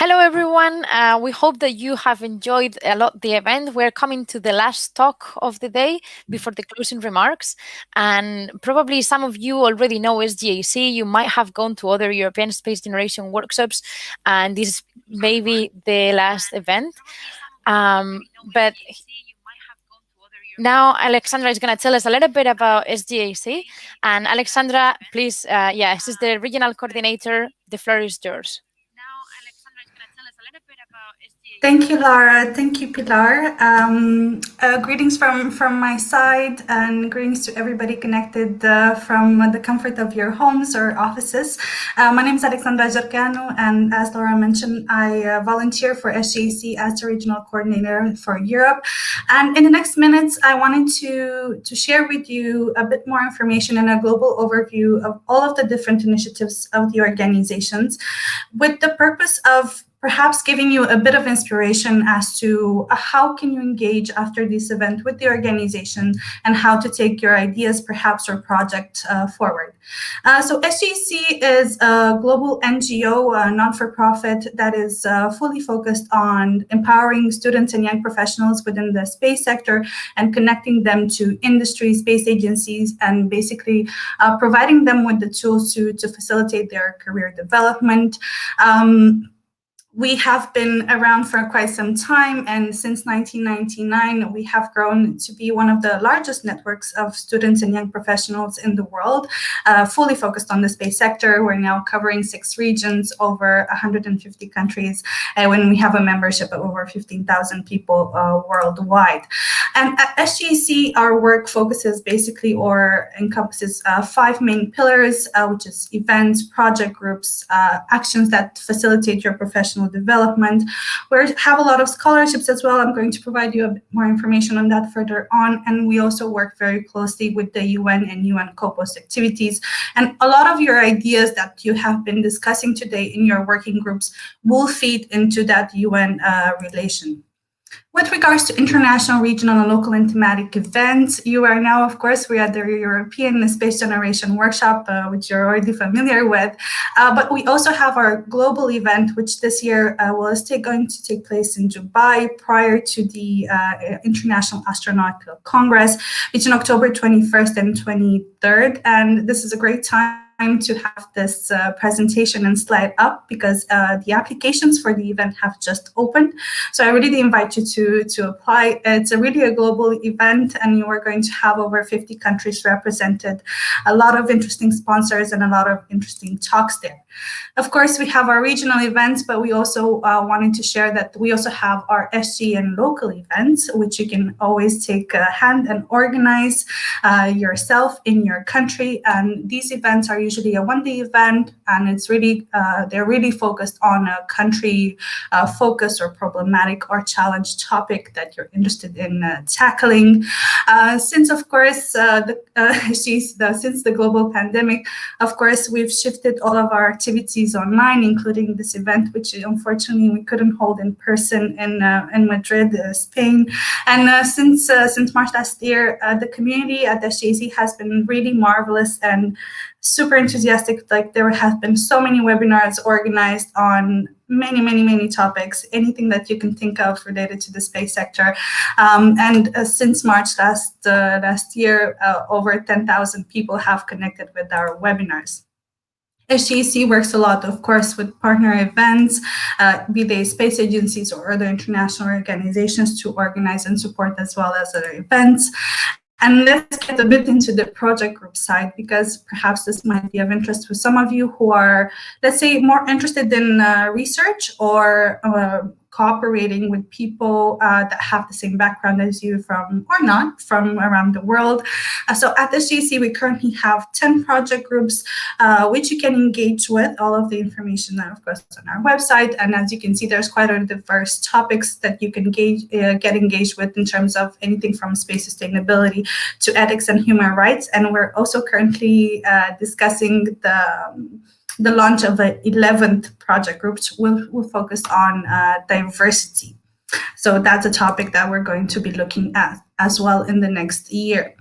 Hello, everyone. We hope that you have enjoyed a lot the event. We're coming to the last talk of the day before the closing remarks. And probably some of you already know SGAC. You might have gone to other European Space Generation workshops, and this is maybe the last event. But now Alexandra is going to tell us a little bit about SGAC. And Alexandra, please, this is the regional coordinator. The floor is yours. Thank you, Laura. Thank you, Pilar. Greetings from my side, and greetings to everybody connected from the comfort of your homes or offices. My name is Alexandra Jercaianu, and as Laura mentioned, I volunteer for SGAC as the regional coordinator for Europe. And in the next minutes, I wanted to share with you a bit more information and a global overview of all of the different initiatives of the organizations, with the purpose of perhaps giving you a bit of inspiration as to how can you engage after this event with the organization and how to take your ideas perhaps or project forward. So SGAC is a global NGO, non-for-profit, that is fully focused on empowering students and young professionals within the space sector and connecting them to industry, space agencies, and basically providing them with the tools to facilitate their career development. We have been around for quite some time, and since 1999, we have grown to be one of the largest networks of students and young professionals in the world, fully focused on the space sector. We're now covering 6 regions, over 150 countries, when we have a membership of over 15,000 people worldwide. And at SGAC, our work focuses basically or encompasses 5 main pillars, which is events, project groups, actions that facilitate your professional development. We have a lot of scholarships as well. I'm going to provide you a bit more information on that further on. And we also work very closely with the UN and UN COPOS activities. And a lot of your ideas that you have been discussing today in your working groups will feed into that UN relation. With regards to international, regional, and local and thematic events, you are now, of course, we are the European Space Generation Workshop, which you're already familiar with. But we also have our global event, which this year was going to take place in Dubai prior to the International Astronautical Congress, between October 21st and 23rd. And this is a great time to have this presentation and slide up because the applications for the event have just opened. So I really invite you to apply. It's really a global event, and you are going to have over 50 countries represented, a lot of interesting sponsors and a lot of interesting talks there. Of course, we have our regional events, but we also wanted to share that we also have our SG and local events, which you can always take a hand and organize yourself in your country. And these events are usually a one-day event, and it's really they're really focused on a country focus or problematic or challenge topic that you're interested in tackling. Since, of course, since the global pandemic, of course, we've shifted all of our activities online, including this event, which unfortunately we couldn't hold in person in Madrid, Spain. And since March last year, the community at the SGAC has been really marvelous and super enthusiastic. Like, there have been so many webinars organized on many topics, anything that you can think of related to the space sector. And since March last year, over 10,000 people have connected with our webinars. SGAC works a lot, of course, with partner events, be they space agencies or other international organizations, to organize and support as well as other events. And let's get a bit into the project group side, because perhaps this might be of interest to some of you who are, let's say, more interested in research or cooperating with people that have the same background as you from around the world. So at the SGAC, we currently have 10 project groups, which you can engage with. All of the information, of course, on our website. And as you can see, there's quite a diverse topics that you can get engaged with in terms of anything from space sustainability to ethics and human rights. And we're also currently discussing the launch of the 11th project group, which will focus on diversity. So that's a topic that we're going to be looking at as well in the next year.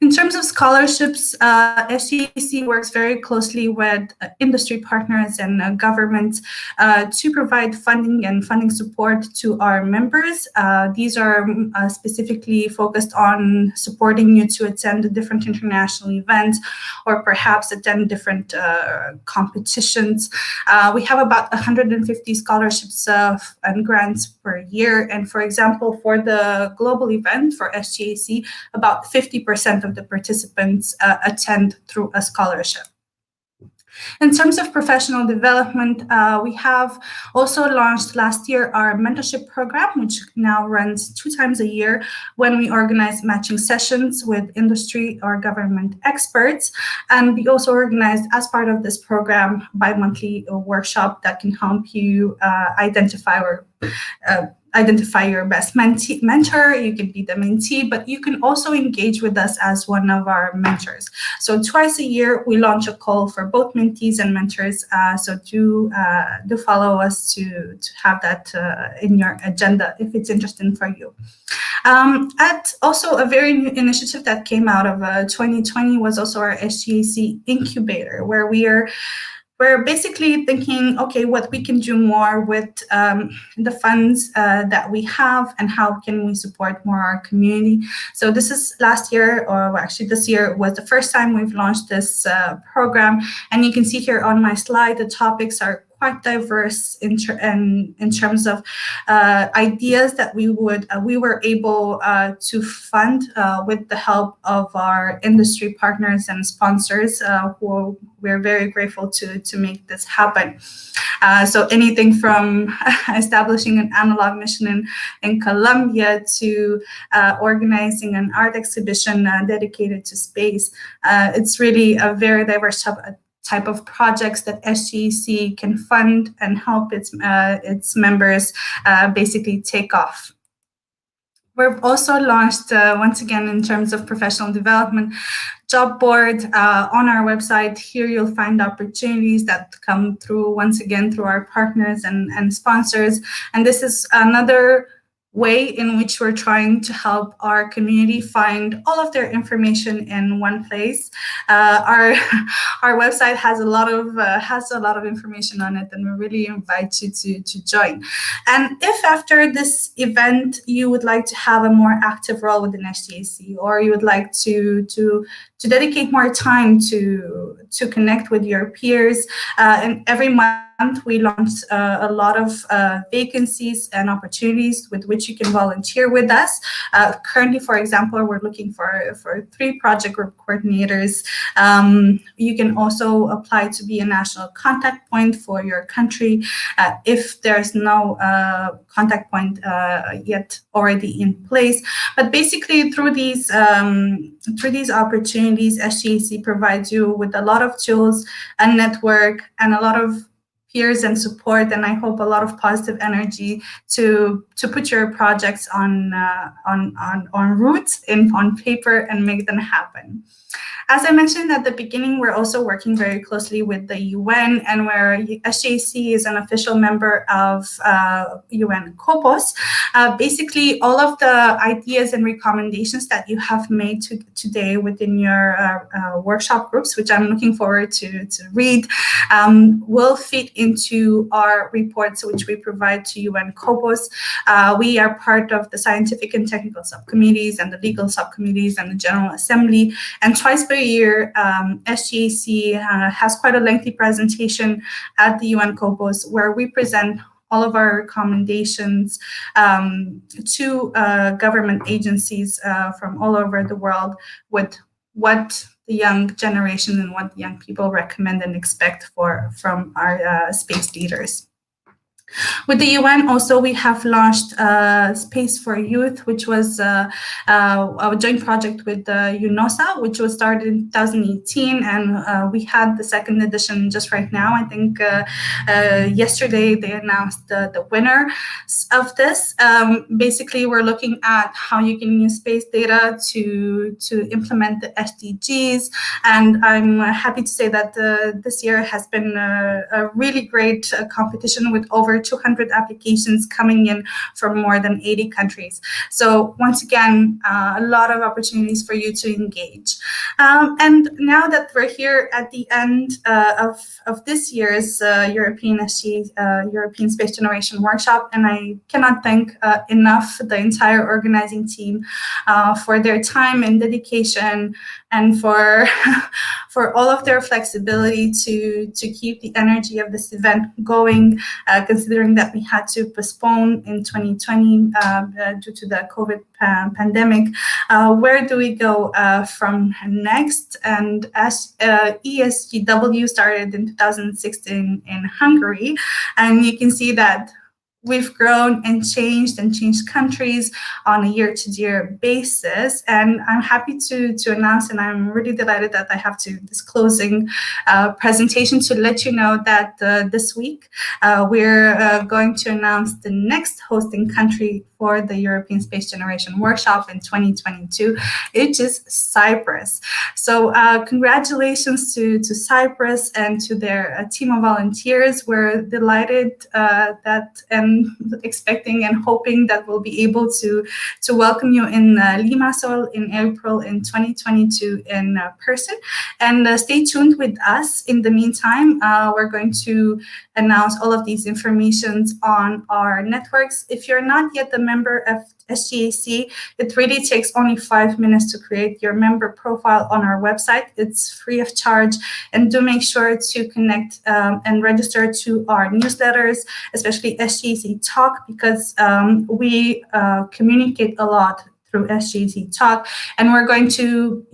In terms of scholarships, SGAC works very closely with industry partners and governments to provide funding and funding support to our members. These are specifically focused on supporting you to attend different international events or perhaps attend different competitions. We have about 150 scholarships and grants per year. And for example, for the global event for SGAC, about 50% of the participants attend through a scholarship. In terms of professional development, we have also launched last year our mentorship program, which now runs 2 times a year when we organize matching sessions with industry or government experts. And we also organized, as part of this program, bi-monthly workshop that can help you identify your best mentor. You can be the mentee, but you can also engage with us as one of our mentors. So twice a year, we launch a call for both mentees and mentors. So do follow us to have that in your agenda if it's interesting for you. Also a very new initiative that came out of 2020 was also our SGAC incubator, where we're basically thinking, okay, what we can do more with the funds that we have and how can we support more our community. So this is last year, or actually this year was the first time we've launched this program. And you can see here on my slide, the topics are quite diverse in terms of ideas that we were able to fund with the help of our industry partners and sponsors, who we're very grateful to make this happen. So anything from establishing an analog mission in Colombia to organizing an art exhibition dedicated to space. It's really a very diverse type of projects that SGAC can fund and help its members basically take off. We've also launched, once again, in terms of professional development, job board on our website. Here you'll find opportunities that come through, once again, through our partners and sponsors. And this is another way in which we're trying to help our community find all of their information in one place. Our website has a lot of information on it, and we really invite you to join. And if after this event you would like to have a more active role within SGAC, or you would like to dedicate more time to connect with your peers, and every month we launch a lot of vacancies and opportunities with which you can volunteer with us. Currently, for example, we're looking for 3 project group coordinators. You can also apply to be a national contact point for your country if there's no contact point yet already in place. But basically, through these opportunities, SGAC provides you with a lot of tools, a network, and a lot of peers and support, and I hope a lot of positive energy to put your projects on route on paper and make them happen. As I mentioned at the beginning, we're also working very closely with the UN, and where SGAC is an official member of UN COPOS. Basically, all of the ideas and recommendations that you have made today within your workshop groups, which I'm looking forward to read, will fit into our reports, which we provide to UN COPOS. We are part of the scientific and technical subcommittees and the legal subcommittees and the General Assembly, and twice per year, SGAC has quite a lengthy presentation at the UN COPOS where we present all of our recommendations to government agencies from all over the world with what the young generation and what young people recommend and expect from our space leaders. With the UN, also, we have launched Space for Youth, which was a joint project with UNOSA, which was started in 2018, and we had the 2nd edition just right now. I think yesterday they announced the winner of this. Basically, we're looking at how you can use space data to implement the SDGs, and I'm happy to say that this year has been a really great competition with over 200 applications coming in from more than 80 countries. So once again, a lot of opportunities for you to engage. And now that we're here at the end of this year's European European Space Generation Workshop, and I cannot thank enough the entire organizing team for their time and dedication, and for for all of their flexibility to keep the energy of this event going, considering that we had to postpone in 2020 due to the COVID pandemic. Where do we go from next? And as ESGW started in 2016 in Hungary, and you can see that we've grown and changed countries on a year-to-year basis. And I'm happy to announce, and I'm really delighted that I have this closing presentation to let you know that this week we're going to announce the next hosting country for the European Space Generation Workshop in 2022, which is Cyprus. So congratulations to Cyprus and to their team of volunteers. We're delighted that and expecting and hoping that we'll be able to welcome you in Limassol in April in 2022 in person. And stay tuned with us. In the meantime, we're going to announce all of these informations on our networks. If you're not yet a member of SGAC, it really takes only 5 minutes to create your member profile on our website. It's free of charge, and do make sure to connect and register to our newsletters, especially SGAC Talk, because we communicate a lot through SGAC Talk, and you're going to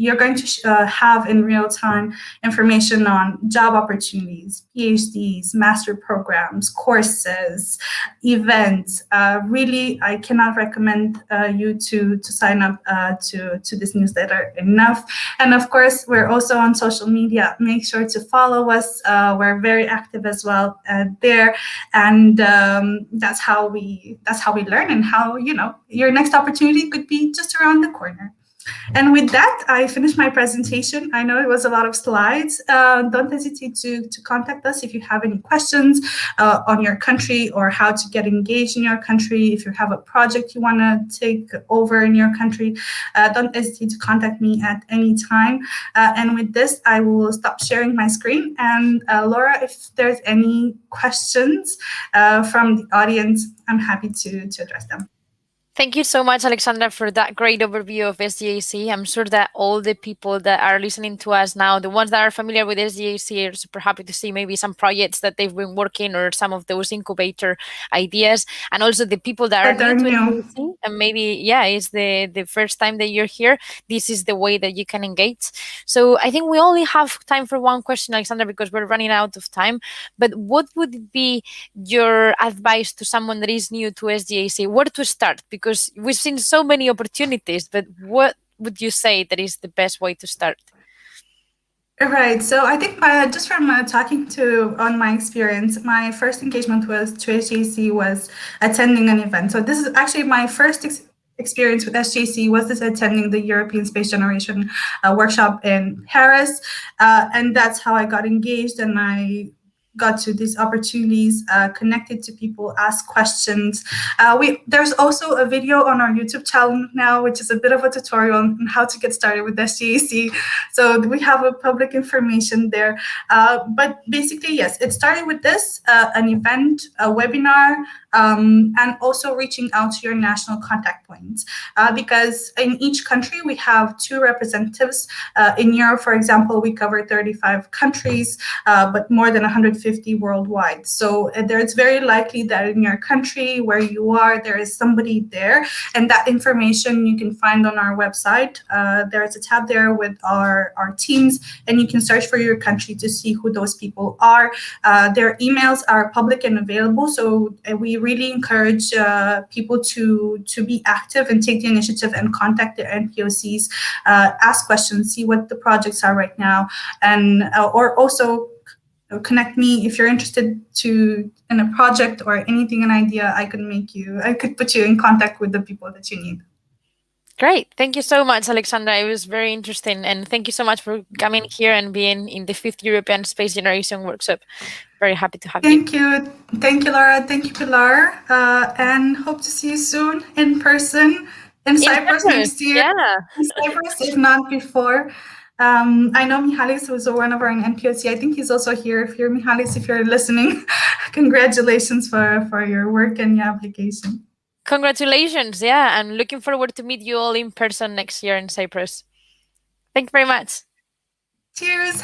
have in real time information on job opportunities, PhDs, master programs, courses, events. Really, I cannot recommend you to sign up to this newsletter enough. And of course, we're also on social media. Make sure to follow us. We're very active as well there, and that's how we learn, and how your next opportunity could be just around the corner. And with that, I finished my presentation. I know it was a lot of slides. Don't hesitate to contact us if you have any questions on your country, or how to get engaged in your country. If you have a project you want to take over in your country, don't hesitate to contact me at any time. And with this, I will stop sharing my screen. And Laura, if there's any questions from the audience, I'm happy to address them. Thank you so much, Alexandra, for that great overview of SGAC. I'm sure that all the people that are listening to us now, the ones that are familiar with SGAC, are super happy to see maybe some projects that they've been working, or some of those incubator ideas. And also the people that are new to SGAC, and maybe, it's the first time that you're here, this is the way that you can engage. So I think we only have time for one question, Alexandra, because we're running out of time. But what would be your advice to someone that is new to SGAC? Where to start? Because we've seen so many opportunities, but what would you say that is the best way to start? Right. So I think just from talking on my experience, my first engagement to SGAC was attending an event. So this is actually my first experience with SGAC, was this attending the European Space Generation workshop in Paris. And that's how I got engaged, and I got to these opportunities, connected to people, ask questions. There's also a video on our YouTube channel now, which is a bit of a tutorial on how to get started with SGAC. So we have a public information there. But basically, yes, it started with this, an event, a webinar, and also reaching out to your national contact points. Because in each country, we have 2 representatives. In Europe, for example, we cover 35 countries, but more than 150 worldwide. So it's very likely that in your country where you are, there is somebody there. And that information you can find on our website. There's a tab there with our teams, and you can search for your country to see who those people are. Their emails are public and available. So we really encourage people to be active and take the initiative and contact their NPOCs, ask questions, see what the projects are right now, and or also connect me if you're interested in a project or anything, an idea. I could put you in contact with the people that you need. Great. Thank you so much, Alexandra. It was very interesting. And thank you so much for coming here and being in the 5th European Space Generation Workshop. Very happy to have you. Thank you. Thank you, Laura. Thank you, Pilar. And hope to see you soon in person in Cyprus next year. Yeah. In Cyprus, if not before. I know Mihalis, who's one of our NPOC. I think he's also here. If you're Mihalis, if you're listening, congratulations for your work and your application. Congratulations. Yeah. I'm looking forward to meet you all in person next year in Cyprus. Thank you very much. Cheers.